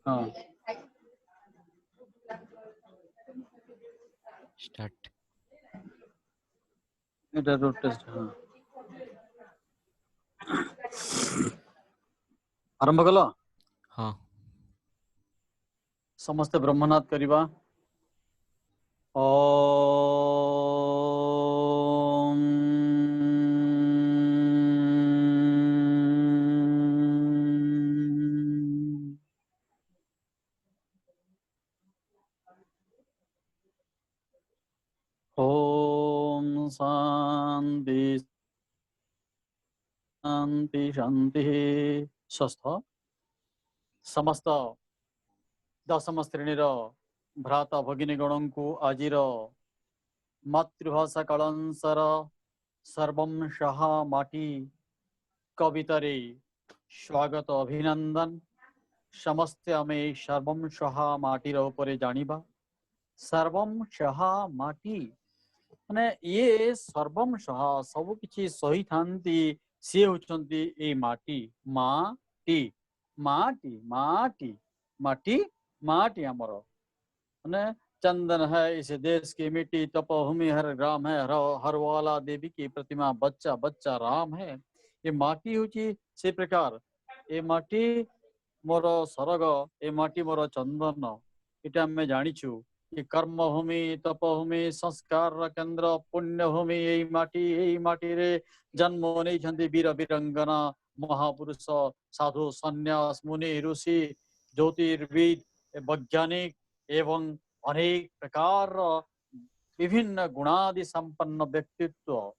हाँ स्टार्ट। এটা road test हाँ आरंभ कल हाँ। समस्ते ब्रह्मनाथ करिबा ओम ओम शांति शांति शांति स्वस्थ समस्त दशम श्रेणीर भ्राता भगिनी गण को आज मातृभाषा कलंसर सर्वं सहा माटी कवितारे स्वागत अभिनंदन समस्ते आमे सर्वं सहा माटीर उपरे जानिबा सर्वं सहा माटी माने ये सर्वं सहा सब किछि सही थांती से होचंती ए माटी माटी माटी माटी माटी माटी हमर माने चंदन है इस देश की मिट्टी तपोभूमि हर ग्राम है हर वाला देवी की प्रतिमा बच्चा बच्चा राम है ये माटी होची से प्रकार ए माटी मोर सरग ए माटी मोर चंदन इटा मैं जानिछु कि कर्मभूमि तपभूमि संस्कार केंद्र पुण्यभूमि यही माटी रे जन्म नहीं वीर वीरंगना महापुरुष साधु सन्यास मुनि ऋषि ज्योतिर्विद वैज्ञानिक एवं अनेक प्रकार विभिन्न गुणादि संपन्न व्यक्तित्व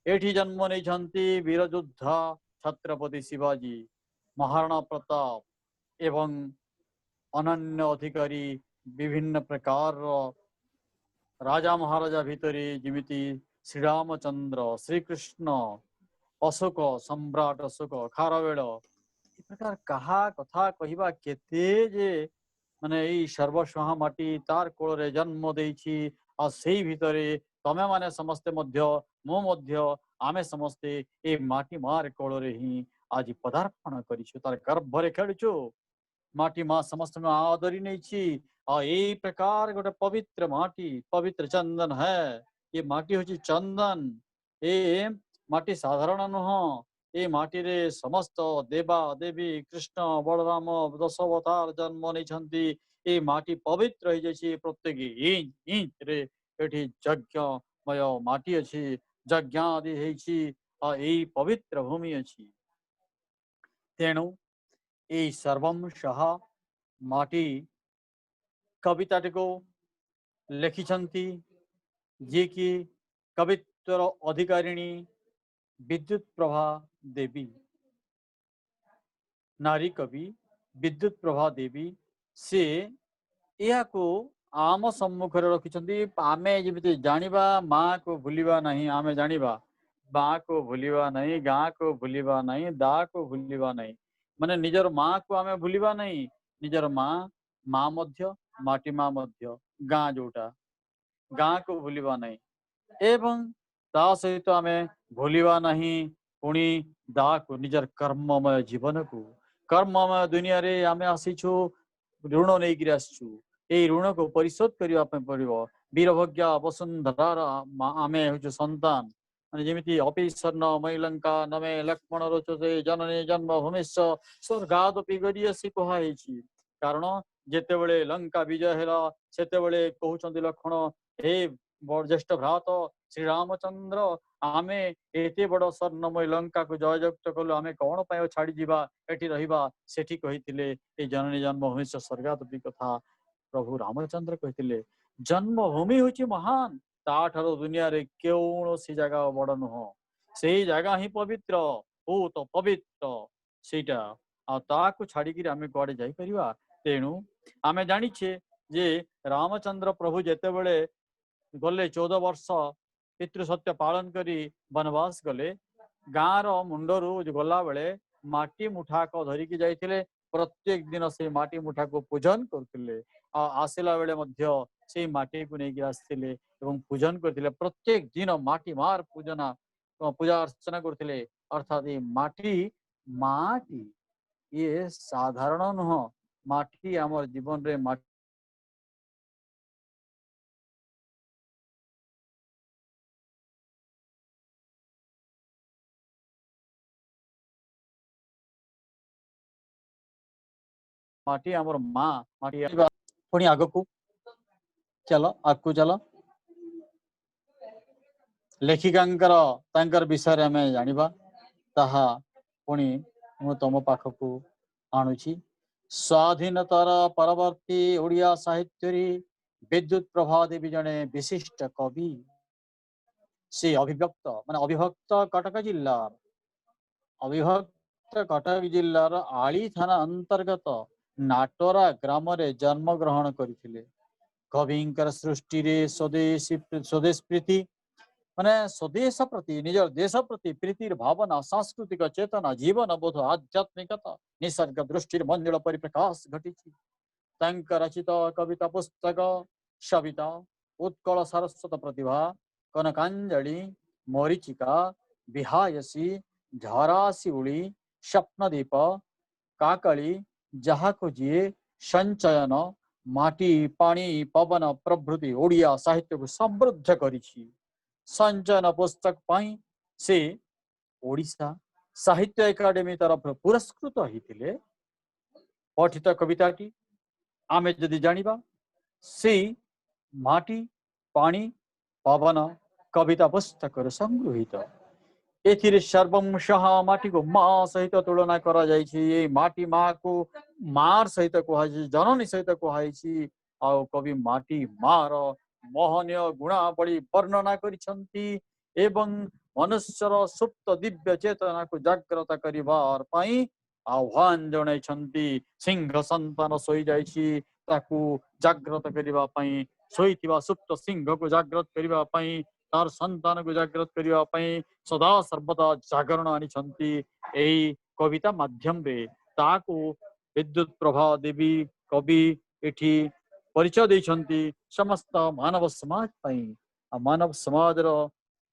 एठी जन्म नहीं वीर योद्धा छत्रपति शिवाजी महाराणा प्रताप एवं अनन्य अधिकारी विभिन्न प्रकार राजा महाराजा भितरे जिमिति श्री रामचंद्र श्रीकृष्ण अशोक सम्राट अशोक खारवेल ए प्रकार कहा कथा कहवा केते जे माने एई सर्वस्वहा माटी तार कोଳରେ जन्म देइछि आ सेई भितरे तमे माने समस्ते मध्य मो मध्य आमे समस्ते ए माटी मार कोଳରେ ही आज पदार्पण करिछु तार गर्भरे खेलुछु माटी माँ समस्त में आदरी नहीं छी और यही प्रकार गोटे पवित्र माटी पवित्र चंदन है ये माटी होची चंदन ये माटी साधारण नुह ये माटी रे समस्त देवा देवी कृष्ण बलराम दश अवतार जन्म नहीं ये माटी पवित्र हो जाए प्रत्येक इंच इंच रे एठी यज्ञमय माटी अच्छी यज्ञ आदि यही पवित्र भूमि अच्छी तेणु यही सर्वम सह माटी कविताटी को लिखिछंती जे कि कवित्वर अधिकारिणी विद्युत प्रभा देवी नारी कवि विद्युत प्रभा देवी से यह को आम सम्मुख रखिछंती आमे जेमिति जानिबा माँ को भूलिबा नहीं आमे जानिबा माँ को भूलिबा नहीं गाँ को भूलिबा नहीं दा को भूलिबा नहीं माने निजर माँ को आमे भूलिबा नहीं निजर माँ माँ मध्य माटी माँ मध्य गाँ जोटा गाँ को भूलिबा नहीं एवं ता सहित आमे भूलिबा नहीं पुणी दा को निजर कर्ममय जीवन को कर्ममय दुनिया रे आमे आसीछु ऋण नहीं गिर आसछु ए ऋण को परिशोध करिवा पे पड़िबो वीरभोग्या वसुंधरार आमे होछु संतान माने जेमिति अपिसर्ण मैलंका नमे लक्ष्मण रोचते जननी जन्मभूमिश्च स्वर्गादपि गरीयसी कुहा हेछि कारण जेतेबेले लंका विजय हेला सेतेबेले कहउछंती लक्ष्मण हे ज्येष्ठ भ्रात श्री रामचंद्र आमे एते बड़ स्वर्णमय लंका को जयजुक्त कलु आमे कौन पाय छाड़ी जीवा एठी रहिबा सेठी कहिथिले ए जननी जन्मभूमि स्वर्गादपि कथा प्रभु रामचंद्र कहिथिले जन्मभूमि होची महान ताठारो दुनिया रे कौनसी जगह बड़ नुह से जगह ही पवित्र ओ तो पवित्र सेटा आ ताकू छाड़ी आमे कुआडे जाई परिबा तेणु आमे जानिछे जे रामचंद्र प्रभु जेतेबेले गले 14 वर्ष पितृ सत्य पालन करी वनवास गले गाँव रो मुंडरू गला बेले माटी मुठा को धरिकी जाइथिले प्रत्येक दिन से माटी मुठा को पूजन करथिले आसिला बेले मध्य से माटी को नहीं आसथिले एवं पूजन करथिले प्रत्येक दिन माटी मार पूजना पूजा अर्चना करथिले अर्थात ये माटी माटी ये साधारण नुह माटी आमर जीवन रे माटी माटी आमर माँ माटी पुणी आग को चलो आगू चलो लेखिकांकर तांकर विषय आम जानिबा ताहा पुणी मु तुम पाखकू आणुची स्वाधीनतार परवर्ती ओडिया साहित्य विद्युत प्रभा देवी जने विशिष्ट कवि से अभिव्यक्त माने अविभक्त कटक जिल्ला अविभक्त कटक जिल्लार आली थाना अंतर्गत नाटोरा ग्राम रे जन्म ग्रहण करथिले कविंकर सृष्टि रे स्वदेश प्रीति माने स्वदेश प्रति निजर देश प्रति प्रीतिर भावना सांस्कृतिक चेतना जीवन बोध आध्यात्मिकता निसर्ग दृष्टि मंजुल परिप्रकाश घटिछि तांक रचित कविता पुस्तक सविता उत्कल सारस्वत प्रतिभा कनकांजलि मरीचिका विहायसी झराशिउली स्वप्नदीप काकली जहाको जिए संचयन माटी पानी पवन प्रभृति ओडिया साहित्य को समृद्ध करिछि संचयन पुस्तक पाई से ओडिशा साहित्य एकाडेमी तरफ पुरस्कृत होते पठित कविताटी आमे जदि जानिबा से माटी पानी पवन कविता पुस्तक संगृहित एथिरे सर्वंशः माटी को माँ सहित तुलना करा जायछि ये माटी माँ को मार सहित कहुछि जननी सहित कहुछि आउ कवि माटी मार मोहनीय गुणावली वर्णना करिसंती एवं मनुष्यर सुप्त दिव्य चेतना को जागृत करिवार पई आह्वान जणाइछंती सिंह संतान सोई जायछि ताकू जागृत करिवा पई सोईथिबा सुप्त सिंह को जागृत करिवा पई तार संतान को जागृत करिवा पई सदा सर्वदा जागरण आनिछंती एई कविता माध्यम रे ताकू विद्युत प्रभा देवी कवि एठी परिचय देछंती समस्त मानव समाज पई आ मानव समाज रो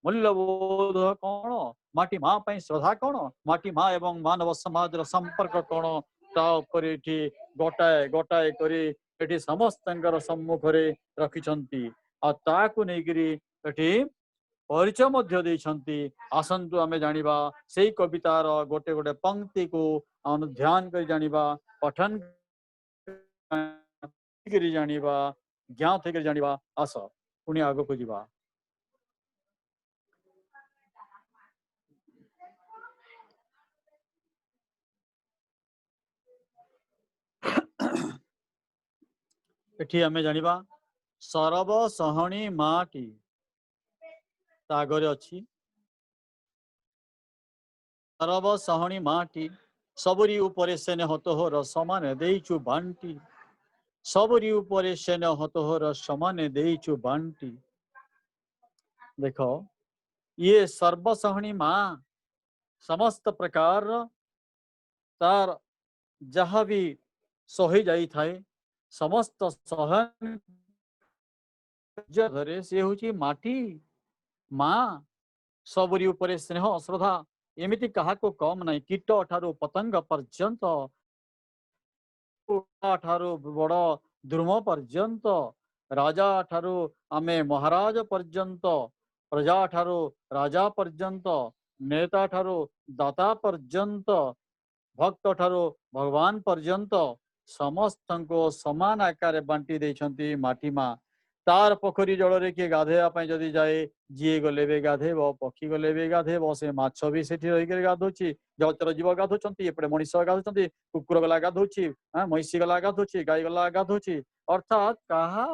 मूल्यबोध कौन माटी माँ पई श्रद्धा कौन माटी माँ एवं मानव समाज रो संपर्क कौन ता ऊपर एठी गोटाए गोटाए करी एठी समस्तंकर सम्मुख रे रखिछंती आ ताकू नेगिरी एठी परिचय मध्य देछंती आसंतु आमे जानिबा सेही कवितार गोटे गोटे पंक्ति को अनुध्यान कर जानिबा पठन करी जानिबा ज्ञान थे जानिबा आस पुणी आगो को जिबा एठी आमे जानिबा सरब सहणी माटी तागरे अछि सरब सहणी माटी सबरी उपरे सेने हतोहर समान देइचु बांटी सबरी उपरे सेने हतोहर समान देइचु बांटी देखो ये सर्वसहणी माँ समस्त प्रकार तार जहाँ भी सही जाई थाए समस्त सहन धरे से होची माटी माँ सबरी उपरे स्नेह श्रद्धा एमिति काहाको कम नहीं कीट ठारू पतंग पर्यंत ठारू बड़ द्रुम पर्यंत राजा ठारू आमे महाराज पर्यंत प्रजा ठारू राजा पर्यंत नेता ठारू दाता पर्यंत भक्त ठारू भगवान पर्यंत समस्त को समान आकार बांटी देछंती माटी माँ तार पोखरी जल रे किए गाधेया जदि जाए जी गले भी गाधेब पक्षी गले भी गाधेब से माछ भी सेठी रही गाधुची जलचर जीव गाधुचंती एपटे मनीष गाधुचंती कुकुर गला गाधुची महिषी गला गाधुची गाई गला गाधुची अर्थात कहा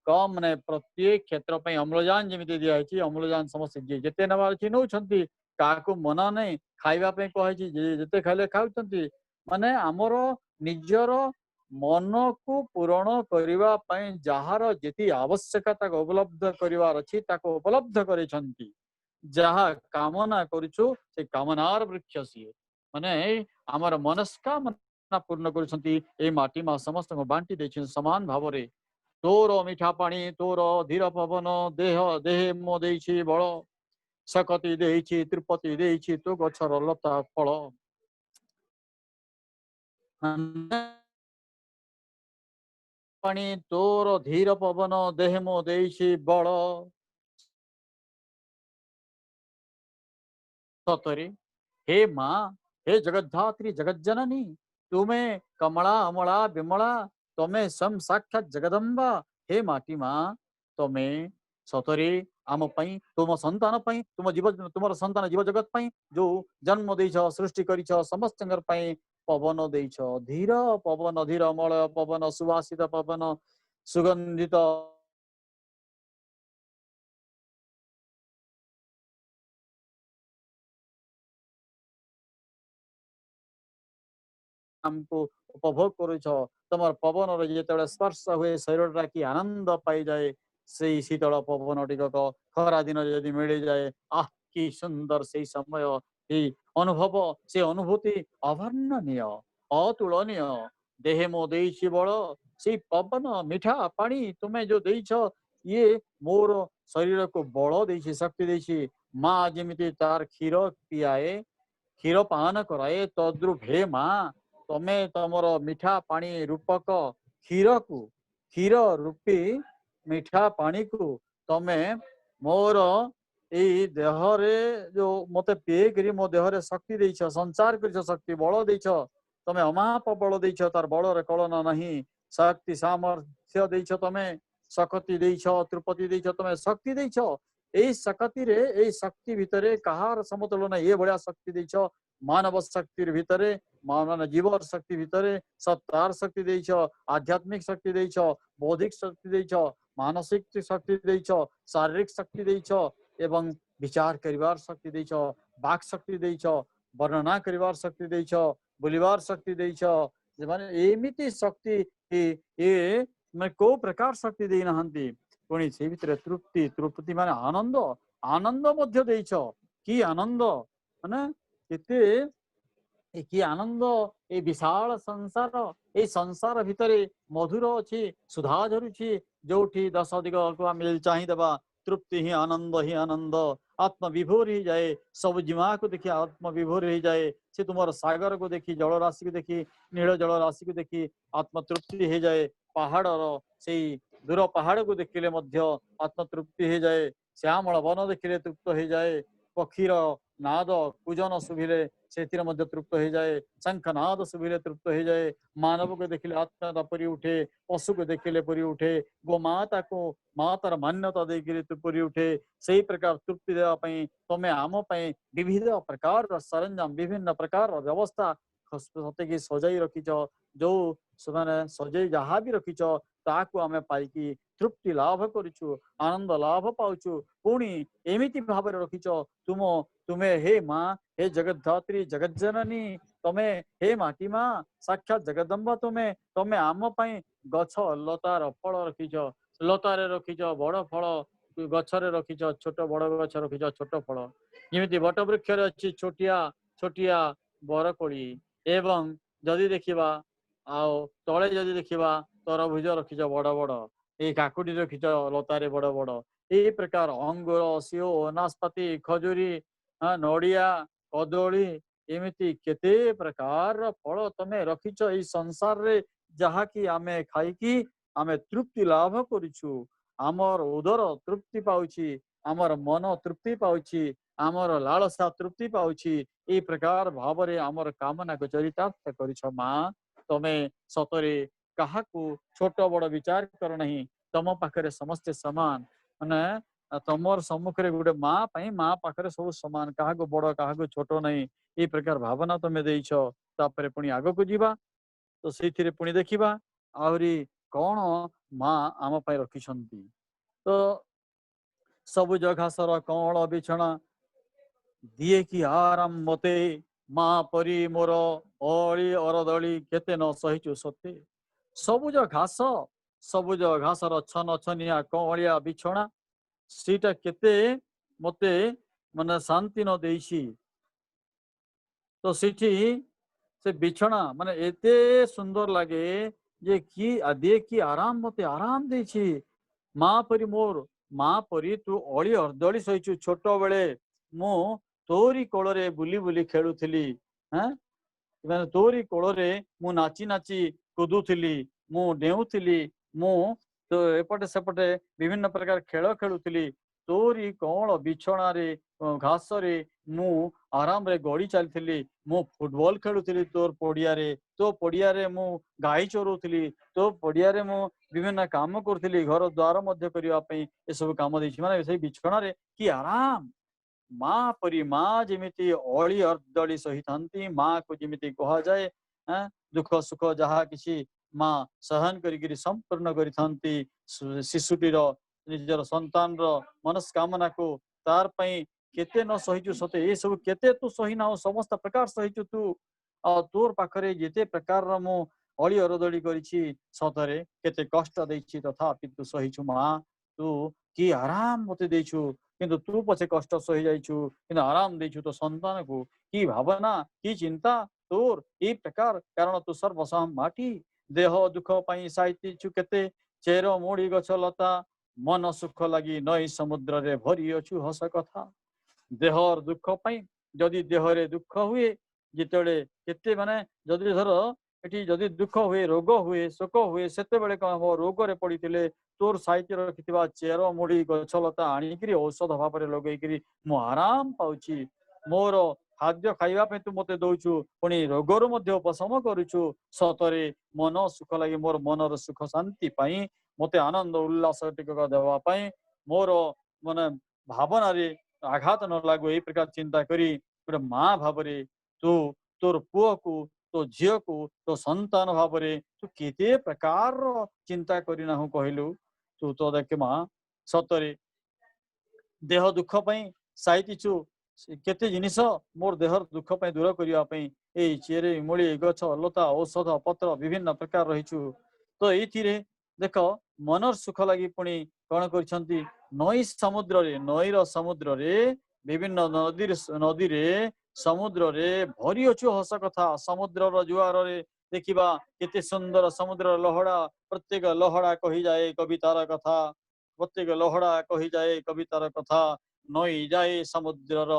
कम ने प्रत्येक क्षेत्र पे अम्लजान जमी दिखाई अम्लजान समस्त जिते नबार अच्छी नौकरी क्या मना नहीं खाइबा कही जिते खाइले खाऊंती माने आमर निजर मन को पूरण करने जार जी आवश्यकता उपलब्ध करार अच्छी उपलब्ध कर जहाँ कामना करुचु से कामनार वृक्ष सी माने आमर मनस्कामना पूर्ण कर माटी माँ समस्त बांटी दे समान भाव में तोर मीठा पानी तोर धीर पवन देह देहे मो देछि बल सकती देछि त्रिपति देछि तो गछर लता फल ପାଣି ତୋର ଧୀର ପବନ ଦେହ ମୋ ଦେଇଛି ବଳ। ସତରେ हे माँ, हे जगद्धात्री जगज्जननी, ତୁମେ କମଳା ଅମଳା ବିମଳା, ତମେ ସ୍ୱୟଂ ସାକ୍ଷାତ ଜଗଦମ୍ବା। ହେ ମାଟି ମା, ତମେ ସତରେ ଆମ ପାଇଁ, ତୁମ ସନ୍ତାନ ପାଇଁ, ତୁମର ସନ୍ତାନ ଜୀବ ଜଗତ ପାଇଁ ଯୋଉ ଜନ୍ମ ଦେଇଛ, ସୃଷ୍ଟି କରିଛ, ସମସ୍ତଙ୍କର ପାଇଁ ପବନ ଦେଇଛ। ଧୀର ପବନ, ଧୀର ଅମଳ ପବନ, ସୁବାସିତ ପବନ, ସୁଗନ୍ଧିତ ଆମକୁ ଉପଭୋଗ କରୁଛ। ତମର ପବନର ଯେତେବେଳେ ସ୍ପର୍ଶ ହୁଏ ଶରୀରଟା କି ଆନନ୍ଦ ପାଇଯାଏ। ସେଇ ଶୀତଳ ପବନ ଟିକକ ଖରା ଦିନରେ ଯଦି ମିଳିଯାଏ, ଆହ କି ସୁନ୍ଦର ସେଇ ସମୟ, ସେଇ ଅନୁଭବ, ସେ ଅନୁଭୂତି ଅବର୍ଣ୍ଣନୀୟ, ଅତୁଳନୀୟ। ଦେହେ ମୋ ଦେଇଛି ବଳ, ସେଇ ପବନ ମିଠା ପାଣି ତୁମେ ଯୋଉ ଦେଇଛ, ଇଏ ମୋର ଶରୀରକୁ ବଳ ଦେଇଛି, ଶକ୍ତି ଦେଇଛି। ମା ଯେମିତି ତାର କ୍ଷୀର ପିଆଏ, କ୍ଷୀର ପାନ କରାଏ, ତଦ୍ରୁପ ହେ ମା, ତମେ ତମର ମିଠା ପାଣି ରୂପକ କ୍ଷୀରକୁ, କ୍ଷୀର ରୂପୀ ମିଠା ପାଣିକୁ ତମେ ମୋର ଏଇ ଦେହରେ ଯୋଉ ମତେ ପିଏଇକିରି ମୋ ଦେହରେ ଶକ୍ତି ଦେଇଛ, ସଞ୍ଚାର କରିଛ, ଶକ୍ତି ବଳ ଦେଇଛ। ତମେ ଅମାପ ବଳ ଦେଇଛ, ତାର ବଳରେ କଳନ ନାହିଁ। ଶକ୍ତି ସାମର୍ଥ୍ୟ ଦେଇଛ, ତମେ ଶକ୍ତି ଦେଇଛ, ତୃପତି ଦେଇଛ, ତମେ ଶକ୍ତି ଦେଇଛ। ଏଇ ଶକ୍ତିରେ, ଏଇ ଶକ୍ତି ଭିତରେ କାହାର ସମତୁଲ ନାହିଁ। ଏ ଭଳିଆ ଶକ୍ତି ଦେଇଛ ମାନବ ଶକ୍ତିର ଭିତରେ, ମାନେ ଜୀବର ଶକ୍ତି ଭିତରେ ସତ୍ତାର ଶକ୍ତି ଦେଇଛ, ଆଧ୍ୟାତ୍ମିକ ଶକ୍ତି ଦେଇଛ, ବୌଦ୍ଧିକ ଶକ୍ତି ଦେଇଛ, ମାନସିକ ଶକ୍ତି ଦେଇଛ, ଶାରୀରିକ ଶକ୍ତି ଦେଇଛ ଏବଂ ବିଚାର କରିବାର ଶକ୍ତି ଦେଇଛ, ବାକ୍ ଶକ୍ତି ଦେଇଛ, ବର୍ଣ୍ଣନା କରିବାର ଶକ୍ତି ଦେଇଛ, ବୁଲିବାର ଶକ୍ତି ଦେଇଛ। ମାନେ ଏମିତି ଶକ୍ତି ଏ ମାନେ କୋଉ ପ୍ରକାର ଶକ୍ତି ଦେଇନାହାନ୍ତି। ପୁଣି ସେଇ ଭିତରେ ତୃପ୍ତି, ତୃପ୍ତି ମାନେ ଆନନ୍ଦ, ଆନନ୍ଦ ମଧ୍ୟ ଦେଇଛ। କି ଆନନ୍ଦ, ମାନେ କେତେ କି ଆନନ୍ଦ। এই ବିଶାଳ ସଂସାର, ଏଇ ସଂସାର ଭିତରେ ମଧୁର ଅଛି, ସୁଧା ଝରୁଛି। ଯୋଉଠି ଦଶ ଦିଗକୁ ଆମେ ଚାହିଁଦେବା, ତୃପ୍ତି ହିଁ ଆନନ୍ଦ, ହିଁ ଆନନ୍ଦ। ଆତ୍ମବିଭୋର ହେଇଯାଏ, ସବୁ ଜିମାକୁ ଦେଖି ଆତ୍ମବିଭୋର ହେଇଯାଏ। ସେ ତୁମର ସାଗରକୁ ଦେଖି, ଜଳ ରାଶିକୁ ଦେଖି, ନୀଳ ଜଳ ରାଶିକୁ ଦେଖି ଆତ୍ମତୃପ୍ତି ହେଇଯାଏ। ପାହାଡର ସେଇ ଦୂର ପାହାଡକୁ ଦେଖିଲେ ମଧ୍ୟ ଆତ୍ମତୃପ୍ତି ହେଇଯାଏ। ଶ୍ୟାମଳ ବନ ଦେଖିଲେ ତୃପ୍ତ ହେଇଯାଏ। ପକ୍ଷୀର ନାଦ କୁଜନ ଶୁଭିଲେ ସେଥିରେ ମଧ୍ୟ ତୃପ୍ତ ହେଇଯାଏ। ଶଙ୍ଖନାଦ ଶୁଭିଲେ ତୃପ୍ତ ହେଇଯାଏ। ମାନବକୁ ଦେଖିଲେ ଆତ୍ମା ପରି ଉଠେ, ପଶୁକୁ ଦେଖିଲେ ପରି ଉଠେ, ଗୋମାତାକୁ ମାତାର ମାନ୍ୟତା ଦେଇକିରି ପରି ଉଠେ। ସେଇ ପ୍ରକାର ତୃପ୍ତି ଦେବା ପାଇଁ ତମେ ଆମ ପାଇଁ ବିବିଧ ପ୍ରକାରର ସରଞ୍ଜାମ, ବିଭିନ୍ନ ପ୍ରକାରର ବ୍ୟବସ୍ଥା ସତେକି ସଜାଇ ରଖିଛ। ଯୋଉ ସେମାନେ ସଜେଇ ଯାହା ବି ରଖିଛ, ତାହାକୁ ଆମେ ପାଇକି ତୃପ୍ତି ଲାଭ କରୁଛୁ, ଆନନ୍ଦ ଲାଭ ପାଉଛୁ। ପୁଣି ଏମିତି ଭାବରେ ରଖିଛ ତୁମେ ହେ ମା, ହେ ଜଗଦ୍ଧାତ୍ରୀ ଜଗଜ୍ଜନନୀ, ତମେ ହେ ମାଟି ମା, ସାକ୍ଷାତ ଜଗଦମ୍ବା ତୁମେ। ତମେ ଆମ ପାଇଁ ଗଛ ଲତାର ଫଳ ରଖିଛ, ଲତାରେ ରଖିଛ ବଡ ଫଳ, ଗଛରେ ରଖିଛ ଛୋଟ, ବଡ ଗଛ ରଖିଛ ଛୋଟ ଫଳ। ଯେମିତି ବଟ ବୃକ୍ଷରେ ଅଛି ଛୋଟିଆ ଛୋଟିଆ ବରକୋଳି, ଏବଂ ଯଦି ଦେଖିବା ଆଉ ତଳେ ଯଦି ଦେଖିବା ତରଭୁଜ ରଖିଛ ବଡ ବଡ, ଏଇ କାକୁଡି ରଖିଛ ଲତାରେ ବଡ ବଡ। ଏଇ ପ୍ରକାର ଅଙ୍ଗୁର, ସେଓ, ନାସପାତି, ଖଜୁରୀ, ନଡିଆ, କଦଳୀ, ଏମିତି କେତେ ପ୍ରକାରର ଫଳ ତମେ ରଖିଛ ଏଇ ସଂସାରରେ, ଯାହାକି ଆମେ ଖାଇକି ଆମେ ତୃପ୍ତି ଲାଭ କରୁଛୁ। ଆମର ଉଦର ତୃପ୍ତି ପାଉଛି, ଆମର ମନ ତୃପ୍ତି ପାଉଛି, ଆମର ଲାଳସା ତୃପ୍ତି ପାଉଛି। ଏଇ ପ୍ରକାର ଭାବରେ ଆମର କାମନାକୁ ଚରିତାର୍ଥ କରିଛ ମା। ତମେ ସତରେ କାହାକୁ ଛୋଟ ବଡ ବିଚାର କର ନାହିଁ। ତମ ପାଖରେ ସମସ୍ତେ ସମାନ। ମାନେ ତମର ସମ୍ମୁଖରେ ଗୋଟେ ମା ପାଇଁ, ମା ପାଖରେ ସବୁ ସମାନ, କାହାକୁ ବଡ କାହାକୁ ଛୋଟ ନାହିଁ। ଏଇ ପ୍ରକାର ଭାବନା ତମେ ଦେଇଛ। ତାପରେ ପୁଣି ଆଗକୁ ଯିବା ତ ସେଇଥିରେ ପୁଣି ଦେଖିବା ଆହୁରି କଣ ମା ଆମ ପାଇଁ ରଖିଛନ୍ତି। ତ ସବୁଜ ଘାସର କଅଁଳ ବିଛଣା ଦିଏ କି ଆରାମ ମତେ, ମା ପରି ମୋର ଅଳି ଅରଦଳି କେତେ ନ ସହିଛୁ ସତେ। ସବୁଜ ଘାସ, ସବୁଜ ଘାସର ଛନ ଛନିଆ କଅଁଳିଆ ବିଛଣା, ସେଇଟା କେତେ ମତେ ମାନେ ଶାନ୍ତି ନ ଦେଇଛି। ତ ସେଠି ସେ ବିଛଣା ମାନେ ଏତେ ସୁନ୍ଦର ଲାଗେ ଯେ କି ଆରାମ, ମତେ ଆରାମ ଦେଇଛି। ମା ପରି ମୋର, ମା ପରି ତୁ ଅଳି ଅର୍ଦ୍ଦଳି ସହିଛୁ। ଛୋଟ ବେଳେ ମୁଁ ତୋରି କୋଳରେ ବୁଲି ବୁଲି ଖେଳୁଥିଲି। ତୋରି କୋଳରେ ମୁଁ ନାଚି ନାଚି କୁଦୁଥିଲି, ମୁଁ ଡେଉଁଥିଲି, मु तो एपटे सेपटे विभिन्न प्रकार खेल खेलुली तोरी कौन बिछण रे घास रे मु आराम रे गड़ी चली मु फुटबॉल खेलुली तोर पड़िया रे तो पड़िया रे मु गाई चोरुली तो पड़िया रे मु विभिन्न काम करुली घर द्वार मध्य करने ये सब काम देछि माने से बिछण रे कि आराम माँ परी माँ जेमिति अली अर्दली सही थांती माँ को जेमिति कहा जाए दुख सुख जहाँ किसी माँ सहन करी संपूर्ण करी थांती शिशुटीर निजर संतान मनस्कामना को तार पई केते न सहीचु सते ये सब केते तू सही ना समस्त प्रकार सहीचु तू आ तोर पाखरे जेते प्रकार मु अली अरदली करिछि सतरे केते कष्ट देछि तथापि तू सहीचु माँ तू कि आराम मते देछु किंतु तू पछे कष्ट सही जाइछु किंतु आराम देछु तो संतान को की भावना की चिंता तोर ये प्रकार कारण तू सर्वसहम माटी देह दुख पाई साइतिछु केते चेर मोड़ी गछ लता मन सुख लगी नई समुद्र रे भरी अछु हस कथा देहर दुख पाई जदि देहरे दुख हुए जितेबले केते माने जदि धर एठी जदि दुख हुए रोग हुए शोक हुए सेते बेले कौन हम रोग रे पड़िथिले तोर साहित्य रखिथिबा चेर मुड़ी गछलता आनिकरी औषध भाव में लगेकरी मु आराम पाउछि मोर खाद्य खाइबा पे तू मते दउछु पुणी रोगरु मध्य उपशम करुछु सतरे मन सुख लगी मोर मनर सुख शांति पाई मते आनंद उल्लास टिकक देवा पाई मोर माने भावना रे आघात न लागू यही प्रकार चिंता करी गोटे माँ भाव तू तोर पुओ को तो झील को तो संतान भाव तू केते प्रकार चिंता करना कहलु तू तो देख माँ सतरे देह दुख पाई साइतिछु केते जिनिस मोर देहर दुख पाई दूर करने ए चेरे मूली गछ लता औषध पत्र विभिन्न प्रकार रहीछु तो ये देख मनर सुख लगी पुणी कौन कर नई समुद्र रे नईर समुद्र रे विभिन्न नदी रे समुद्र रे भरी अच्छु हस कथा समुद्र जुआर रे देखा केते सुंदर समुद्र लहड़ा प्रत्येक लहड़ा कही जाए कवितार कथा प्रत्येक लहड़ा कही जाए कवितार कथा नई जाए समुद्रर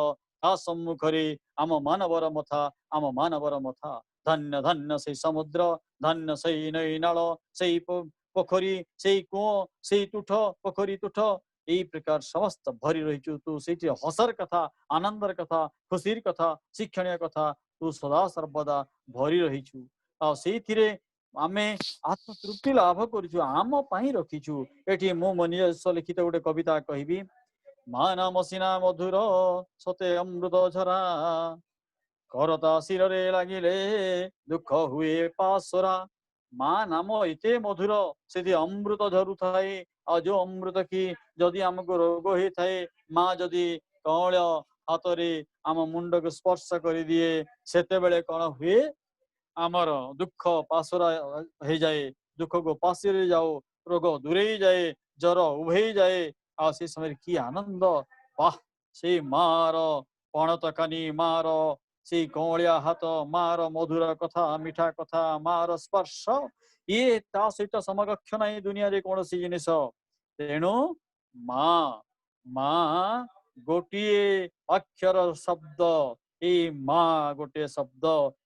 ता सम्मुखरे आम मानवर मथा आम मानवर मथा धन्य धन्य से समुद्र धन्य से नई नाल से पोखरी से कूओ से तुठ पोखरी तुठ यही प्रकार समस्त भरी रही तू से हसर कथा आनंदर कथा खुशीर कथा शिक्षणीय कथा तू सदा सर्वदा भरी रहीचु से आमे आत्मतृप्ति लाभ करूँ आम पाई रखीचु एटी मु मनियस लिखित गोटे कविता कहबी माना मसिना मधुर सते अमृत झरा करता शिर लगिले दुख हुए पासरा माँ नाम एते मधुर से अमृत झरु थाए आ जो अमृत की जदि आमको रोग होता है माँ जदि कौल हाथ रे आम मुंड को स्पर्श कर दिए सेते बेले कौन हुए आमर दुख पासरा हो जाए दुख को पासी जाओ रोग दूरे जाए जर उभे जाए आ से समय की आनंद वाह से मार पणत कानी मार से कौलिया हाथ मार मधुर कथा मिठा कथा मार स्पर्श ये ता सहित समकक्ष नहीं दुनिया रे कौन सी जिनिस तेणु माँ माँ गोटे अक्षर शब्द ए माँ गोटे शब्द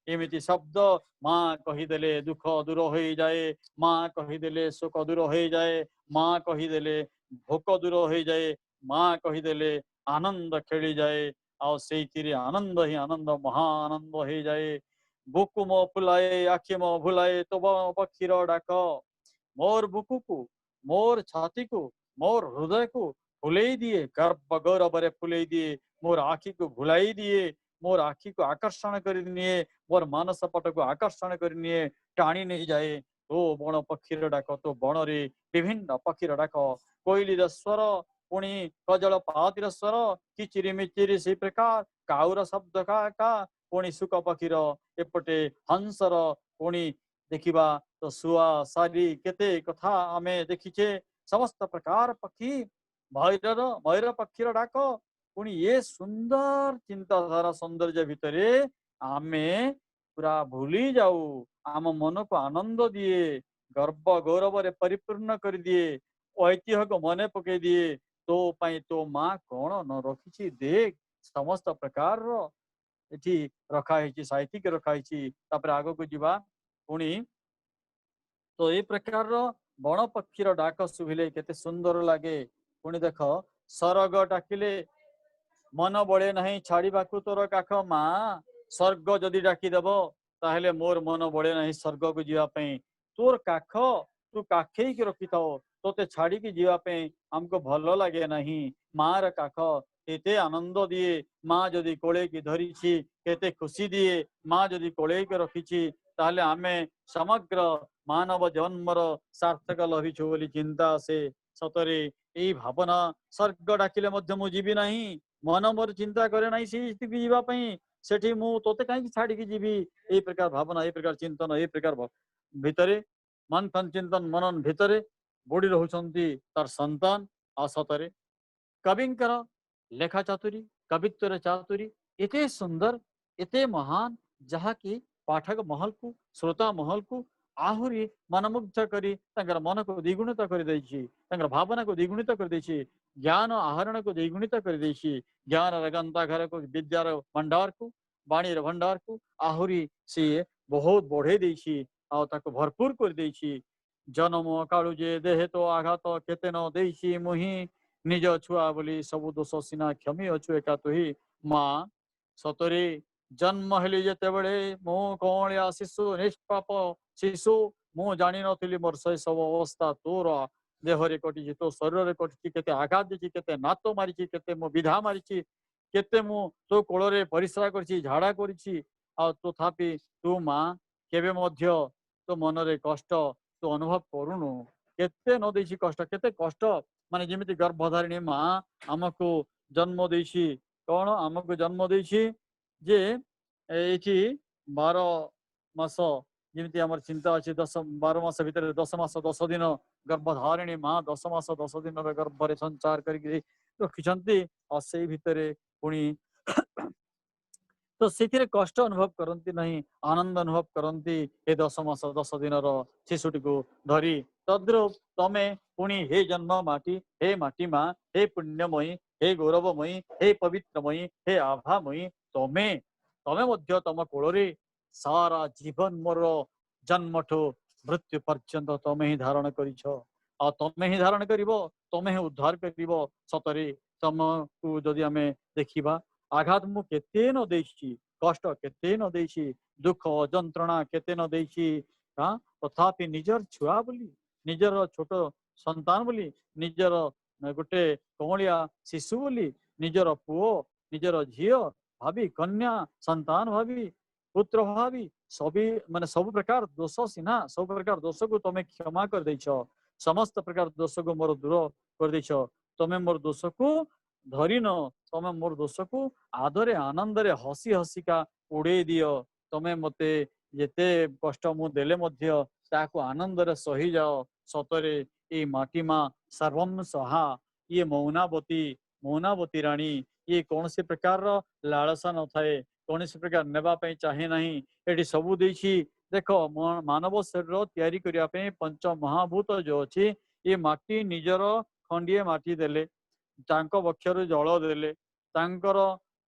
एमिति शब्द माँ कहीदेले दुख दूर हो जाए माँ कहीदेले शोक दूर हो जाए माँ कहीदेले भोक दूर हो जाए माँ कहीदेले आनंद खेली जाए और से आनंद ही आनंद महाआनंद हो जाए बुकु मो फुलाए आखि मो भुलाए तो पक्षीर डाक मोर बुकु को मोर छाती को मोर हृदय को फुले दिए गर्भ गौरव फुले दिए मोर आखि को भुलाई दिए मोर आखि को आकर्षण कर निए मोर मानस पट को आकर्षण कर निए टाणी नहीं जाए तो बण पक्षीर डाक तो बण रे विभिन्न पक्षीर डाक कोइलीर स्वर पुणी कजल पातिर स्वर किचिरी मिचिरी से प्रकार काउर शब्द का पुणी सुक पक्षीर एपटे हंसर पुणी देखिबा तो सुआ सारी केते कथा आमे देखिछे समस्त प्रकार पक्षी मयूर मयूर पक्षीर डाक पुणी ये सुंदर चिंताधारा सौंदर्य भितरे आमे पूरा भूली जाऊ आम मन को आनंद दिए गर्व गौरव रे परिपूर्ण कर दिए ऐतिह्य को मने पके दिए तो पाई तो माँ कौन न रखी देख समस्त प्रकार एठी रखा है साहित्यिक रखा है आग को जीवा पुणी तो ये प्रकार बण पक्षीर डाक शुभिले केते सुंदर लगे। पुणी देख सरग डाकिले मन बड़े नहीं छाड़िबाकू तोर काख माँ। स्वर्ग जदि डाकिदेव ताहेले मोर मन बड़े नहीं स्वर्ग को जीवाई। तोर काख तू काखेई की रखी थाओ, तोते छाड़ी की जीवाई हमको भल लगे नहीं। मार काख केते आनंद दिए, माँ जदि कोले की धरी केते खुशी दिए। माँ जदि कोले की रखी ताहले आमे समग्र मानव जन्मर सार्थक लभिछु बोली चिंता आसे। सतरे यही भावना स्वर्ग डाकिले मध्य मु जीवी नहीं। मन मोर चिंता करे ना सेठी मु तोते कहीं छाड़ी की जीवी। यही प्रकार भावना, यही प्रकार चिंतन, यही प्रकार भितरे मंथन चिंतन मनन भितरे बुड़ी रहउछंती तार संतान। आ सतरे कविंकर लेखा चातुरी, कवित्वर चातुरी एते सुंदर, एते महान, जहा कि पाठक महल को, श्रोता महल को आहुरी मनमुग्ध करी तांकर मन को द्विगुणित कर देछि, तांकर भावना को द्विगुणित कर देछि, ज्ञान आहरण को द्विगुणित कर देछि। ज्ञान रगंता घर को, विद्यार भंडार को, वाणीर भंडार को आहुरी सी बहुत बढ़े देछि आ ताको भरपूर कर देछि। जन्म कालु जे देहे तो आघात केते न देछि मुहि, निज छुआ बोली सबु दोष सिना क्षमी अच्छु एका तुही माँ। सतरे जन्म हेली जेते बड़े मु कौलिया शिशु, निष्पाप शिशु, मु जानी नथिली मोर शैशव अवस्था तोर देहरे कटिछि, तो शरीर रे कटिछि, केते आघात देछि, केते नातो मारिछि, केते मु विधा मारिछि, केते मु तो कोଳରେ परिश्रा କରିछि, झाड़ा କରିछि। आ तथापि तू माँ केबे मध्य तो मनरे कष्ट तू अनुभव करुनु। केते न देछि कष्ट, केते कष्ट माने जेमिति गर्भधारिणी माँ आमको जन्म देछि। कौन आमको जन्म देछि जे एठी 12 मास जेमिति हमर चिंता अछि। 12 मास भितर 10 मास 10 दिन गर्भधारिणी माँ 10 मास 10 दिन गर्भरे संचार करके रखिछंती। आ सेई भितरे पुणी तो से कष्ट अनुभव करती नहीं, आनंद अनुभव करती ए 10 मास 10 दिन शिशुटी को धरी। तद्रूप तमे पुणी हे जन्म माटी, हे माटी माँ, हे पुण्यमयी, हे गौरवमयी, हे पवित्रमयी, हे आभामयी, तमे तमे मध्य तम कोଳରେ सारा जीवन मोर जन्मठू मृत्यु पर्यंत तमे ही धारण करिछ। आ तमे ही धारण करिवो, तमे ही उद्धार करिवो। सतरे तमको जदि आमे देखिबा, आघात मु केते न देछि, कष्ट केते न देछि, दुख जंत्रणा केते न देछि। हाँ तथापि निजर छुआ बोली, निजर छोट संतान बोली, निजर गोटे कमलिया शिशु बोली, निजर पुओ, निजर झियो भावी, कन्या संतान भावी, पुत्र भावी सभी माने सब प्रकार दोष सिना, सब प्रकार दोष को तमे क्षमा कर देछ। समस्त प्रकार दोष को मोर दूर कर देछ। तमे मोर दोष को धरिन, तमे मोर दोष को आदरे आनंदरे हसी हसिका उड़े दियो। तमे मते जेते कष्ट मु देले मध्य ताको आनंदरे सही जाओ। सतरे ये माटी माँ सर्वम सहा, ये मौनावती, मौनावती राणी, ये कौन से प्रकार लालसा न थाए, कौन से प्रकार नेबा पे चाहे नहीं, एटी सबू देछि। देखो मानव शरीर तैयारी करिया पे पंच महाभूत जो अछि, ये माटी निजर खंडिए माटी देले, तांको बक्षरु जल देले, तांकर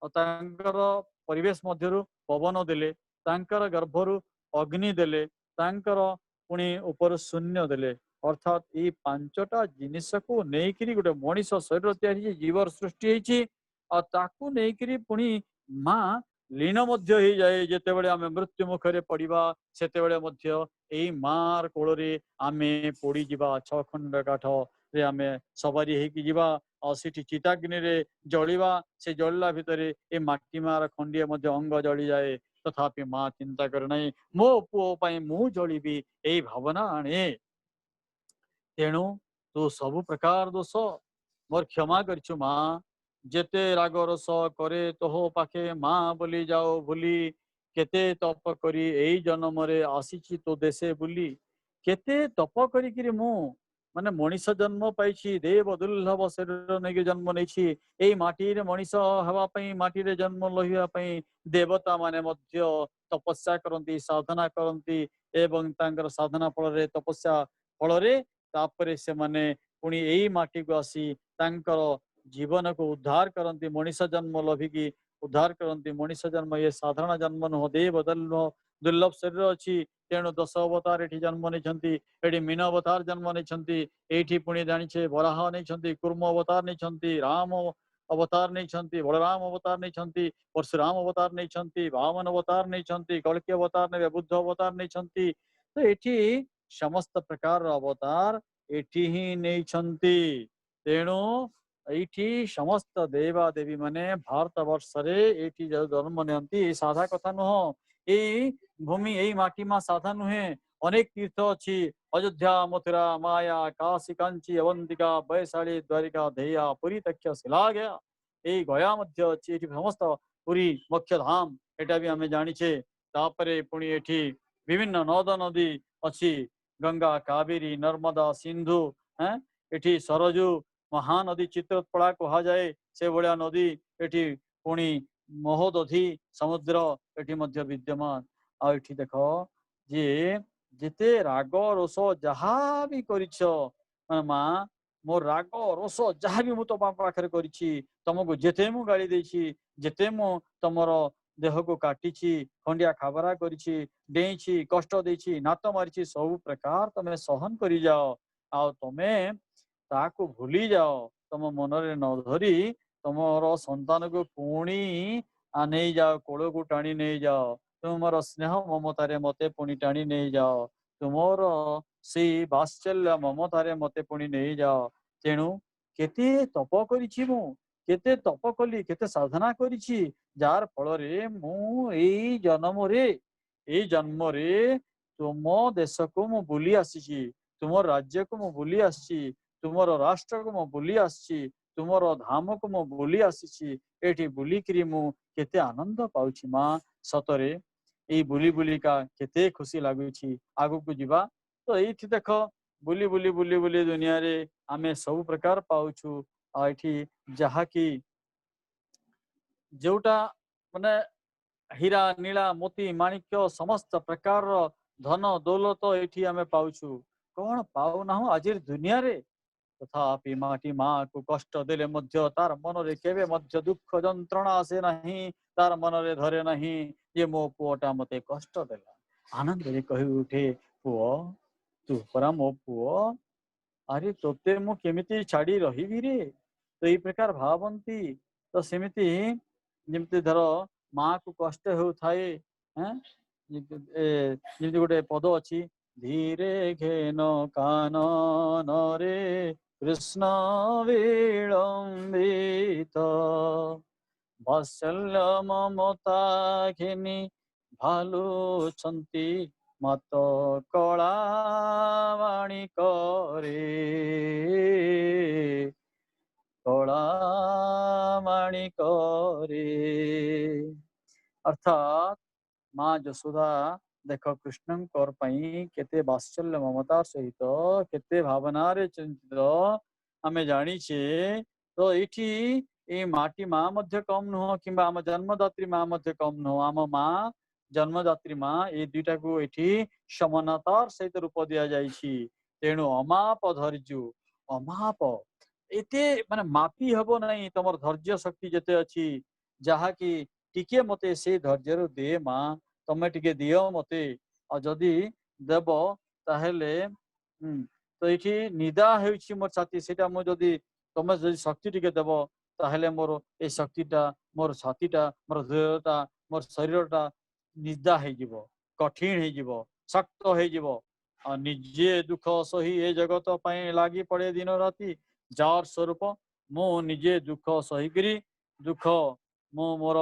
तांकर परिवेश मध्यरु पवन देले, तांकर गर्भरु अग्नि देले, तांकर पुणी ऊपर शून्य देले। अर्थात ये पांचटा जिनिस को नेइकिरी गोटे मनीष शरीर तैयारी जीवर सृष्टि होइछि। आ ताकू नेइकिरी पुणी माँ लीन मध्य हो जाए। जेतेबेले आमे मृत्यु मुखरे पड़िबा सेतेबेले मध्य एई मार कोଳରେ आमे पड़ी जिबा। 6 खंड काठ रे आमे सवारी हेकी जिबा और सेठी चिताग्नि रे जलिबा। से जलिला भितरे ए माटी मार खंडिए मध्य अंग जली जाए। तथापि माँ चिंता करे नहीं, मो पुओ पई मु जलिबी एई भावना आणे। तेणु तू सब प्रकार दोष मोर क्षमा करछु माँ। जेते राग रस करे तोह पाखे माँ बोली जाओ भूली, केते तप करी एई जन्म रे आसीची तो देशे बुली। केते तप करी मु माने मनीष जन्म पाइछि, देव दुर्लभ शरीर नेकी जन्म नेछि। एई माटी रे मनीष हवा पई, माटी रे जन्म लहिया पई देवता माने मध्य तपस्या करंती, साधना करंती। एवं तांकर साधना फल रे, तपस्या फल रे तापरे से माने पुणी एई माटी को आसी तांकर जीवन को उद्धार करंती। मनीष जन्म लभिकी उद्धार करंती। मनीष जन्म ये साधारण जन्म नुह, देव दुर्लभ शरीर अच्छी तेणु 10 अवतार एठी जन्म नहीं एठी मीन अवतार जन्म नहीं एठी पुणी जानिछे वराह नहीं कूर्म अवतार नहीं राम अवतार नहीं बलराम अवतार नहीं परशुराम अवतार नहीं वामन अवतार नहीं कल्कि अवतार ने बुद्ध अवतार नहीं तो एठी समस्त प्रकार अवतार एठी ही नहीं तेणु एठी समस्त देवा देवी माने भारत वर्ष रे एठी जन्म नियंती साधा कथा नुह ए भूमि यही माटी मा साधा नुहे अनेक तीर्थ अच्छी अयोध्या मथुरा माया काशी कांची अवंतिका वैशाली द्वारिका धेया पुरी तक्ष शिला गया यही गया मध्य अच्छी एठी समस्त पुरी मुख्य धाम एटा भी आमे जानिछे तापरे पुणी एठी विभिन्न नद नदी अच्छी गंगा कावेरी नर्मदा सिंधु हैं एठी सरजू महानदी चित्रपड़ा कहा जाए से भाया नदी एठी पुणी महोदधि समुद्र एठी मध्य विद्यमान आठी देख जे जेते राग रोष जहाँ भी करिछ माँ मोर राग रोष जहाँ भी मुझे तो पाखे करिछि तुमको जेते मु गाली देछि जेते मु तुमर देह को काटी खंडिया खाबरा करिछि डेइछि कष्ट देछि नात मारिछि सब प्रकार तमे सहन करि जाओ आ तमे ताकू भूली जाओ तुम मनरे न धरी तुमर संतान को पुणी नहीं जाओ कोल को टाणी नहीं जाओ तुमर स्नेह ममतारे मते पुणी टाणी नहीं जाओ तुमर से बात्सल्य ममतारे मते पुणी नहीं जाओ तेणु केते तप करिछि मु केते तप कली केते साधना करिछि जार फल रे मु एई जन्म रे तुम देश को मु बुली आसीछि तुम राज्य को मु बुली आसीछि तुमर राष्ट्र को मु बुली आसीछि तुमर धाम को मु बुली आसीछि एठी बुलिकरी मु केते आनंद पाउछि माँ सतरे यही बुली बुलिका केते खुशी लगुछि आगु को जीवा तो ये देख बुली बुली बुली बुली दुनिया रे आमे सब प्रकार पाउछु आठी जहा की जोटा माने हीरा नीला मोती माणिक्य समस्त प्रकार धन दौलत एठी आमे पाउछु कौन पाउ ना आज दुनिया रे तथापि माटी माँ को कष्ट देले मध्य तार मन रे केबे मध्य दुख जंत्रणा आसे नहीं तार मन रे धरे नहीं ये मो पुओटा मते कष्ट देला आनंद रे कहि उठे पुओ तू परा मो पुओ अरे तोते मु केमिति छाड़ी रहिबी रे तो ये प्रकार भावंती तो सेमिति जेमति धर माँ को कष्ट हो थाए हैं जेमति गोटे पद अछि धीरे घेन कानन रे कृष्ण विलंबित वात्सल्य ममता घिनी भालुछंती मत कला माणिक रे कला माणिक रे अर्थात माँ जसोदा देख कृष्ण केते वात्सल्य ममता सहित केते भावना रे चिंतित आमे जानिछे तो एठी ए माटी माँ मध्य कम नुह कि आम जन्मदात्री माँ मध्य कम नुह आम माँ जन्मदात्री माँ ये दुईटा को एठी समानतार सहित रूप दिया जाइछि तेणु अमाप धैर्य अमाप एते माने मापी हबो नहीं तमर धैर्य शक्ति जेते अछि जहा कि टिके मते से धैर्य दे माँ तमे टिके दियो मते आ जदि देव ताहेले तो ये निदा होइछि मोर छाती सेटा मो जदि तमे जदि शक्ति टिके देव ताहेले मोर ए शक्तिटा मोर छातीटा मोर हृदयटा मोर शरीरटा निदा हो जिवो कठिन हो जिवो शक्त हो जिवो आ निजे दुख सही ए जगत पई लागी पड़े दिन राति जार स्वरूप मो निजे दुख सही करी दुख मो मोर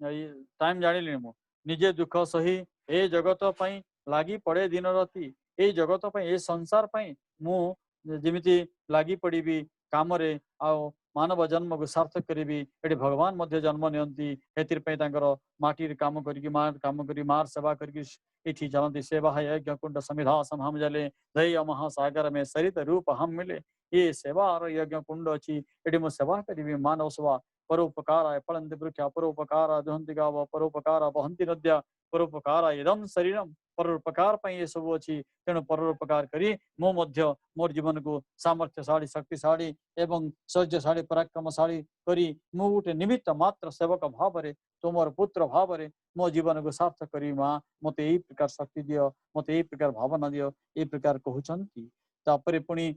टाइम जानिली मु निजे दुख सही ए जगत पई लागी पड़े दिन राति ए जगत पई ए संसार पई मु जेमिति लागी पड़ीबी काम रे आ मानव जन्म को सार्थक करी एटी भगवान मध्य जन्म नियंती हेतिर पे तांकर माटी काम करी मार काम करी मार सेवा करी इठी चलती सेवा है यज्ञ कुंड समिधा हम जले दय महासागर में सरित रूप हम मिले ये सेवा और यज्ञ कुंड अच्छी एटी मु सेवा करी मानव सेवा परोपकार फलंति वृक्ष परोपकार दुहंति गाव परोपकार वहंति नद्या परोपकार इदम शरीरम परोपकार ये सब अच्छी तेणु परोपकार करी मो मध्य मोर जीवन को सामर्थ्यशाली शक्तिशाली एवं शौर्यशाली पराक्रमशाली करी मु गोटे निमित्त मात्र सेवक भाव में तुमर पुत्र भाव में मो जीवन को सार्थक करी माँ मत यही प्रकार शक्ति दियो मत यही प्रकार भावना दियो ये प्रकार कहते तापर पुणी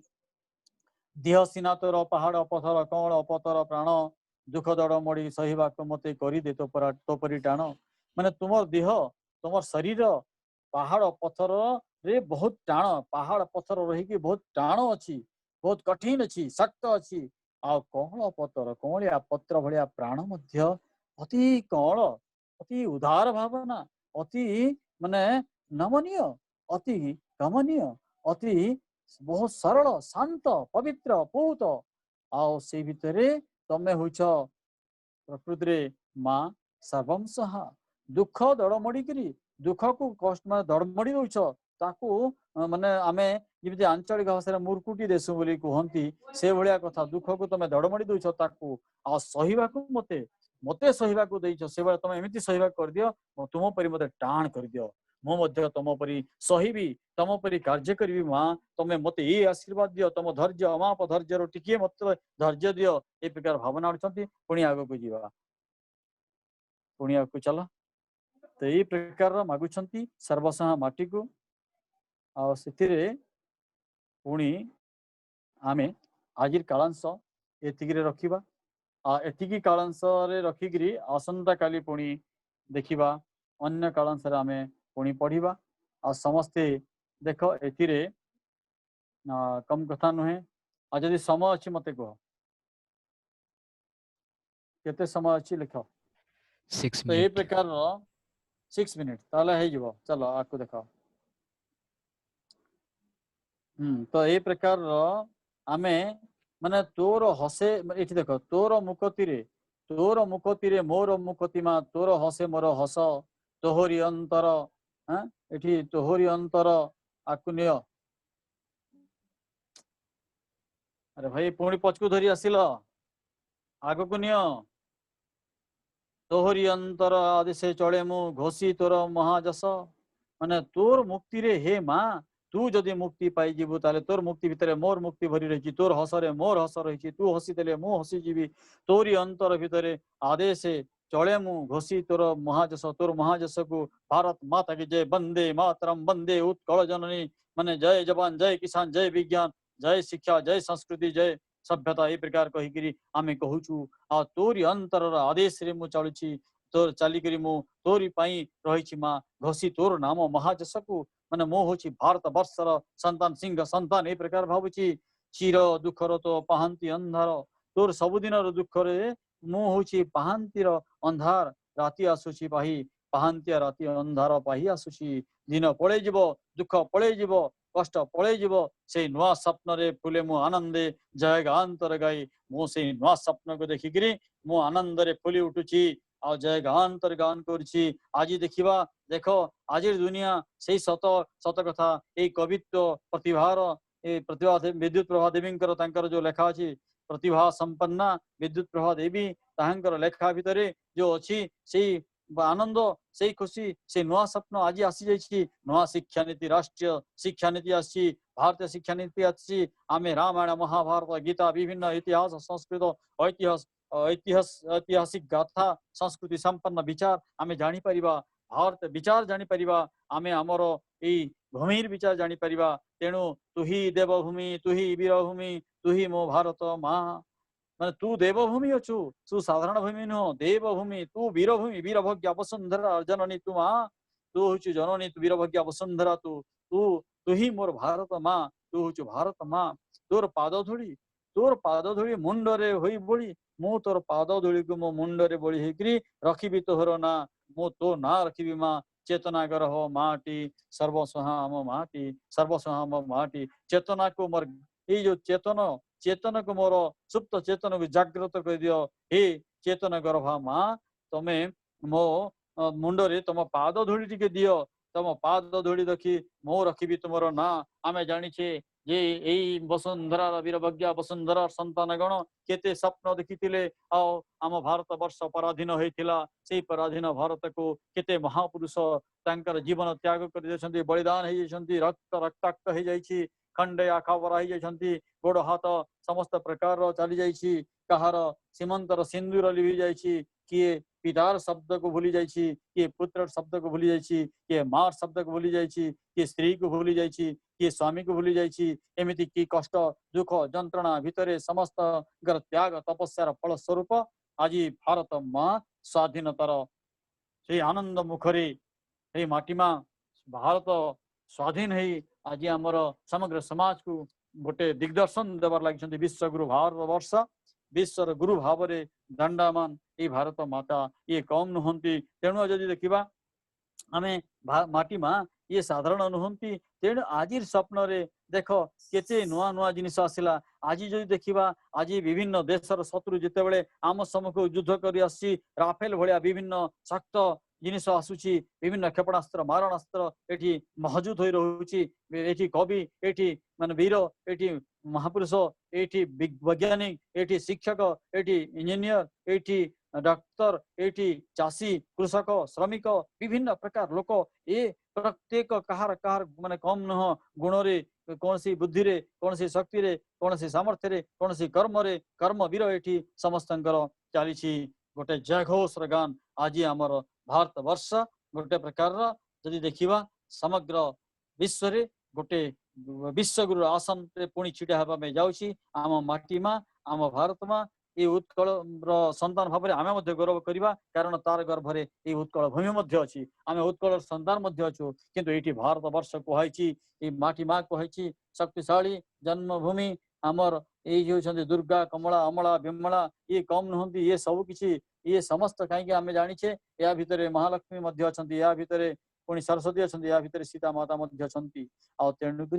देह सीना तोर पहाड़ पथर कौल पतर प्राण दुख दड़ मड़ी सहिबा मत करदे तोपरी टाण माने तुम देह तुम शरीर पहाड़ पथर रे बहुत टाण पहाड़ पथर रही बहुत टाण अच्छी बहुत कठिन अच्छी शक्त अच्छी आ कौल पतर कौलिया पत्र भाया प्राण मध्य अति कौल अति उदार भावना अति माने नमनीय अति गमनीय अति बहुत सरल शांत पवित्र बहुत आओ से भितर तमें होच प्रकृति रे माँ सर्वम सहा दुख दड़मड़ी करी दुख को कष्ट में दड़मड़ी दौच ताकू माने आमे जमी आंचलिक भाषा मूर्खुटी देशु बोली कहती से भाया कथा दुख को तुम दड़मड़ी दौच ताकू आ सहिबा मते मते सहिबा देच से भाई तुम एमती सहिबा कर दियो तुम परी मते टाण कर दियो मो मध्य तुम परी सहिबी तुम परी कार्य करी माँ तुम्हें मते ये आशीर्वाद दियो तुम धैर्य अमाप धैर्य टिके मत धैर्य दियो ये प्रकार भावना अच्छी पुणी आग को जीवा पुणी आग को चल तो ये प्रकार मागुंट सर्वसहा माटी को पुणी आमे आज कालांश एतिक रखा एतिकी कालांश रखिकी आसंता काली पुणी देखा अन्य कालांश आमे पुणी पढ़ा आ समस्ते देख एथिरे कम कथा नुहे आ जदि समय अच्छी मत कह केते समय अच्छी लिख 6 तो ये प्रकार 6 मिनिट ताले है जीवो चलो आपको देखा तो ये प्रकार आमे माने तोर हसे ये देख तोर मुकती मोर मुकती मा तोर हसे मोर हस तोहरी अंतर ये तोहरी अंतर आकुनिय अरे भाई पुणी पचकू धरी आसिल आग को निय तोहरी अंतर आदि से चले मु घोषी तोर महाजस माने तोर मुक्ति रे हे माँ तू जदि मुक्ति पाई जीवु ताले तोर मुक्ति भितर मोर मुक्ति भरी रही तोर हसरे मोर हस रही तू हसी देले मु हसी जीवी तोरी अंतर भितर आदेश चले मु घोषी तोर महाजस को भारत माता की जय वंदे मातरम वंदे उत्कल जननी माने जय जवान जय किसान जय विज्ञान जय शिक्षा जय संस्कृति जय सभ्यता ये प्रकार कहीकि आमे कहूचु आ तोरी अंतर आदेश रे मु चलुची तोर चलिकरी मु तोरी पाई रही माँ घोषी तोर नाम महाजस को माने मो हूँ भारत वर्षर संतान सिंह संतान ये प्रकार भावुची चिर दुखर तो पाहांती अंधार तोर सबुदिन दुख रे मु हूँ पाहांतीर अंधार राति आसुची पाही पाहांतिया राति अंधार पाही आसुची दिन पड़े जीव दुख पड़े जीव कष्ट पड़े जीव से नुआ स्वप्न रे फुले मु आनंदे जय गांतर गाई मो से नुआ स्वप्न को देखिकी मु आनंद रे फुली उठुची आ जय गांतर गान करुची आज देखा देख आज दुनिया से सत सत कथा ये कवित्व प्रतिभार ये प्रतिभा विद्युत प्रभा देवी जो लेखा अच्छी प्रतिभा संपन्ना विद्युत प्रभा देवी ताहंकर लेखा भितर जो अच्छी से आनंद से खुशी से नुआ स्वप्न आज आसी जाइए नुआ शिक्षा नीति राष्ट्रीय शिक्षा नीति आसी भारतीय शिक्षा नीति आसी आमे रामायण महाभारत गीता विभिन्न इतिहास संस्कृत ऐतिहासिक गाथा संस्कृति संपन्न विचार आमे जानी परिबा भारत विचार जानी परिबा आमे हमर एई भूमिर विचार जानी परिबा तेणु तु ही देवभूमि तु ही वीरभूमि तु ही मो भारत माँ माने तू देवभूमि अच्छु तू साधारण भूमि नुह देवभूमि तू वीरभूमि वीरभज्ञा वसुंधरा जननी तू माँ तू हूँ जननी तू वीरभज्ञा वसुंधरा तू ही मोर भारत माँ तू हूँ भारत माँ तोर पाद धूली मुंडरे होई बोली मु तोर पाद धूली को मो मुंडरे बोली हेकरी रखिबी तोहर ना मु तो ना रखिबी माँ चेतना ग्रह माटी सर्वस्वहा हम माटी सर्वस्वहा हम माटी चेतना को मोर ये जो चेतन को मोर सुप्त चेतन को जागृत कर दियो हे चेतन गर्भा माँ तमे मो मुंडरे तुम पाद धूली टिके दियो तुम पाद धूली देखी मो रखिबी तुमर ना आमे जानिछे जे एई वसुंधरा वीरभग्या वसुंधरा संतान गण केते स्वप्न देखिथिले आम भारत वर्ष पराधीन होइथिला सेई पराधीन भारत को केते महापुरुष तांकर जीवन त्याग कर देछंती बलिदान हो जाइछंती रक्त रक्ताक्त हो जाइछि खंडे आखाबरा हो जाइछंती गोड़ हाथ समस्त प्रकार चली जाइछि कहार सीमंतर सिंदूर लिभि जाइछि किए पितार शब्द को भूली जाइछि किए पुत्र शब्द को भूली जाइछि किए मार शब्द को भूली जाइछि किए स्त्री को भूली जाइछि किए स्वामी को भूली जाइछि एमिति की कष्ट दुख जंत्रणा भितरे समस्त त्याग तपस्यार फल स्वरूप आज भारत माँ स्वाधीनतार से आनंद मुखरे हे माटीमा भारत स्वाधीन है आज आमर समग्र समाज को गोटे दिग्दर्शन देवार लगी विश्वगुरु भारत वर्ष विश्वर गुरु भाव दंडामान ये भारत माता ये कम नुहंती तेणु जदि देखा आम माटी माँ ये साधारण नुहंती तेणु आज स्वप्न रे देख केते नुआ नुआ जिनिस आसिला आज जदि देखा आज विभिन्न देशर शत्रु जिते आम सम्मुख युद्ध कर राफेल भाया विभिन्न शक्त जिनिस आसुची विभिन्न क्षेपणास्त्र मारणास्त्र एठी महजूद हो रही एठी कवि एठी मान वीर एठी महापुरुष एठी वैज्ञानिक एठी शिक्षक एठी इंजीनियर एठी डॉक्टर एठी चाषी कृषक श्रमिक विभिन्न प्रकार लोक ये प्रत्येक कहार कहार माने कम नुह गुण रे कौन सी बुद्धि रे कौन सी शक्ति रे कौन सी सामर्थ्य रे कौन सी कर्म वीर एठी समस्त चली गोटे जयघोषर गान आज आमर भारत वर्ष गोटे प्रकार जदि देखा समग्र विश्व रे गोटे विश्वगुरु आसन रे पुणी छिटा होगा जाऊँगी आम माटी माँ आम भारत माँ ये उत्कल संतान भाव में आम गौरव करवा कारण तार गर्भरे ये उत्कल भूमि अच्छी आम उत्कल संतान अच्छु किंतु ये भारत वर्ष कहुई माटी माँ कहुई शक्तिशाली जन्मभूमि आमर ये दुर्गा कमला अमला विमला ये कम नुहति ये सब किसी ये समस्त कहीं आम जाचे या भितर महालक्ष्मी अच्छा या भितर पुणी सरस्वती अच्छा या भितर सीता माता अच्छा तेणुक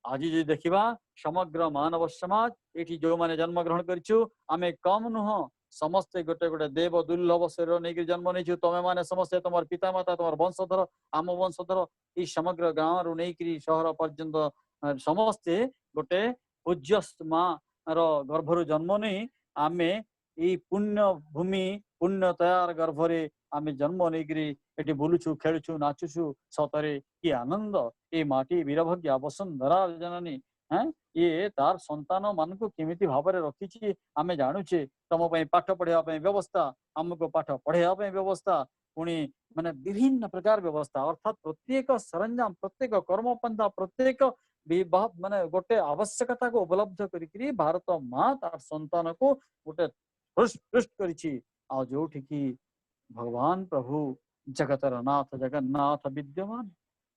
आज जो देखा समग्र मानव समाज ये जो मैंने जन्म ग्रहण करूँ आम कम नुह समस्ते गोटे गोटे देव दुर्लभ शरीर नहीं जन्म नहीं तुम मैंने समस्ते तुम पिता माता तुम वंशधर आम वंशधर ये समग्र गाँव रू नहीं सहर पर्यंत समस्ते गोटे पूज्य माँ गर्भर जन्म नहीं आम ये पुण्य भूमि पुण्य तयार गर्भरे आम जन्म नहीं बुलुचु खेलुचु नाचुचु सतरे कि आनंद ये माटी वीरभग्या वसुंधरा जननी हाँ ये तार संतान मान को केमिति भाव में रखी आम जानुचे तुम पाठ पढ़ाई व्यवस्था आमको पाठ पढ़ाई व्यवस्था पुणी माने विभिन्न प्रकार व्यवस्था अर्थात प्रत्येक सरंजाम प्रत्येक कर्मपंथा प्रत्येक माने गोटे आवश्यकता को उपलब्ध करी भारत माँ तार संतान को गोटे हृष्ट कर जो भगवान प्रभु जगतर नाथ जगन्नाथ विद्यमान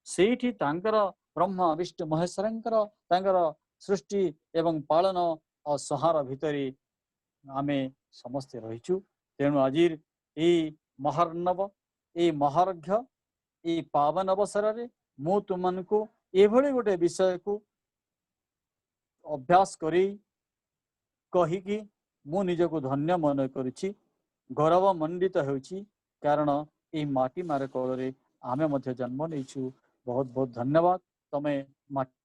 सेठी तांकर ब्रह्मा विष्णु महेश्वर सृष्टि एवं पालन और संहार भितर आमे समस्ते रहीचु तेणु आज ये महार्णव ये महार्घ्य ये पावन अवसर रे मु तुम को एभली गोटे विषय को अभ्यास करी कहीकि मु निज को धन्य मन करुछि गौरव मंडित होउछि कारण ये माटी मारे कोल रे आमे मध्य जन्म नहीं बहुत बहुत धन्यवाद तमें माटी